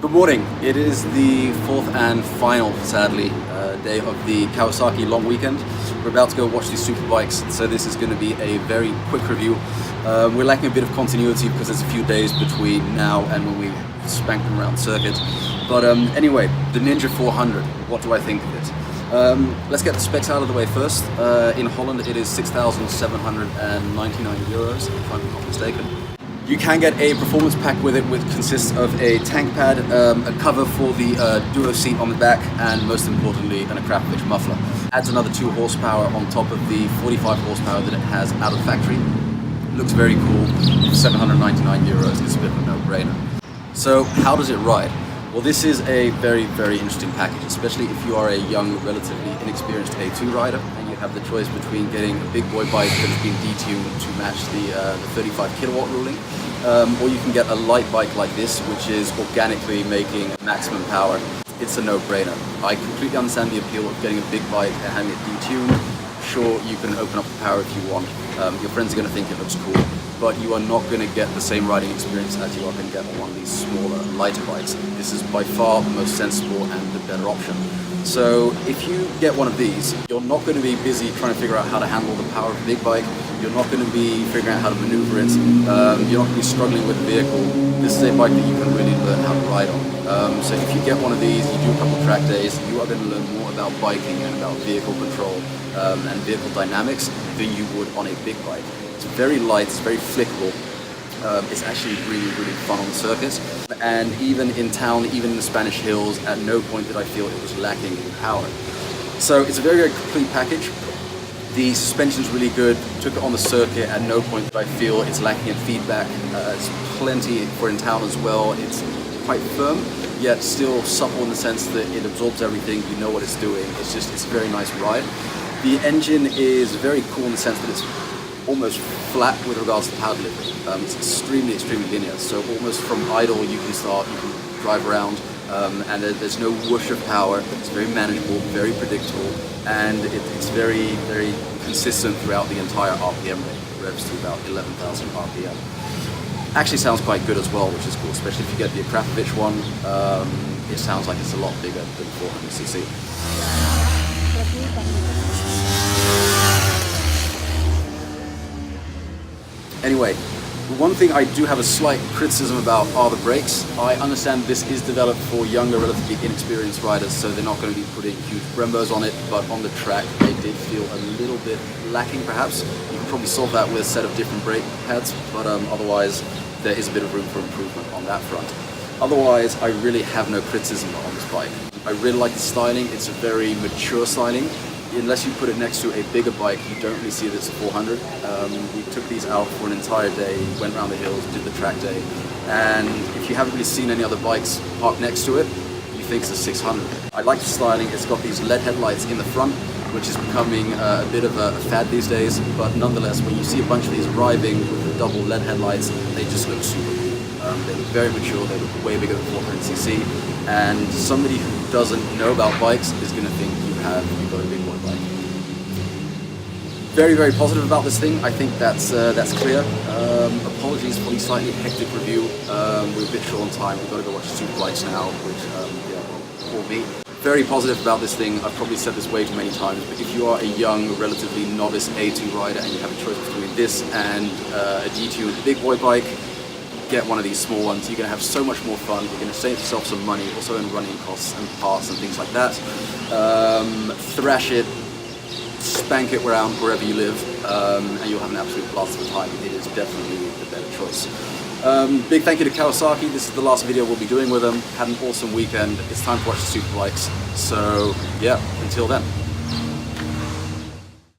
Good morning. It is the fourth and final, sadly, day of the Kawasaki long weekend. We're about to go watch these super bikes, so this is going to be a very quick review. We're lacking a bit of continuity because there's a few days between now and when we spank them around circuit. But anyway, the Ninja 400, what do I think of it? Let's get the specs out of the way first. In Holland it is 6,799 euros, if I'm not mistaken. You can get a performance pack with it, which consists of a tank pad, a cover for the duo seat on the back, and most importantly, an Kawasaki muffler. Adds another 2 horsepower on top of the 45 horsepower that it has out of the factory. Looks very cool. 799 euros is a bit of a no-brainer. So how does it ride? Well, this is a very, very interesting package, especially if you are a young, relatively inexperienced A2 rider and you have the choice between getting a big boy bike that has been detuned to match the 35 kilowatt ruling, or you can get a light bike like this, which is organically making maximum power. It's a no-brainer. I completely understand the appeal of getting a big bike and having it detuned. Sure, you can open up the power if you want. Your friends are going to think it looks cool, but you are not going to get the same riding experience as you are going to get on one of these smaller, lighter bikes. This is by far the most sensible and the better option. So if you get one of these, you're not going to be busy trying to figure out how to handle the power of a big bike. You're not going to be figuring out how to maneuver it. You're not going to be struggling with the vehicle. This is a bike that you can really learn how to ride on. So if you get one of these, you do a couple of track days, you are going to learn more about biking and about vehicle control and vehicle dynamics than you would on a big bike. It's very light, it's very flickable. It's actually really, really fun on the circuit. And even in town, even in the Spanish hills, at no point did I feel it was lacking in power. So it's a very, very complete package. The suspension's really good. Took it on the circuit, at no point did I feel it's lacking in feedback. It's plenty for in town as well. It's quite firm, yet still supple in the sense that it absorbs everything, you know what it's doing. It's a very nice ride. The engine is very cool in the sense that it's almost flat with regards to power delivery. It's extremely, extremely linear. So almost from idle you can drive around, and there's no whoosh of power. It's very manageable, very predictable, and it's very, very consistent throughout the entire RPM rate. It revs to about 11,000 RPM. Actually sounds quite good as well, which is cool, especially if you get the Kawasaki one. It sounds like it's a lot bigger than 400cc. Anyway, one thing I do have a slight criticism about are the brakes. I understand this is developed for younger, relatively inexperienced riders, so they're not going to be putting huge Brembos on it, but on the track they did feel a little bit lacking perhaps. You can probably solve that with a set of different brake pads, but otherwise there is a bit of room for improvement on that front. Otherwise, I really have no criticism on this bike. I really like the styling. It's a very mature styling. Unless you put it next to a bigger bike, you don't really see that it's a 400. We took these out for an entire day, went around the hills, did the track day, and if you haven't really seen any other bikes parked next to it, you think it's a 600. I like the styling. It's got these LED headlights in the front, which is becoming a bit of a fad these days, but nonetheless, when you see a bunch of these arriving with the double LED headlights, they just look super cool. They look very mature, they look way bigger than 400cc, and somebody who doesn't know about bikes is going to think you've got a big boy bike. Very, very positive about this thing. I think that's clear. Apologies for the slightly hectic review. We're a bit short on time. We've got to go watch super bikes now, which for me. Very positive about this thing. I've probably said this way too many times, but if you are a young, relatively novice A2 rider and you have a choice between this and a detuned big boy bike, get one of these small ones. You're going to have so much more fun. You're going to save yourself some money, also in running costs and parts and things like that. Thrash it, spank it around wherever you live, and you'll have an absolute blast of a time. It is definitely the better choice. Big thank you to Kawasaki. This is the last video we'll be doing with them. Had an awesome weekend. It's time to watch the super bikes. So yeah, until then.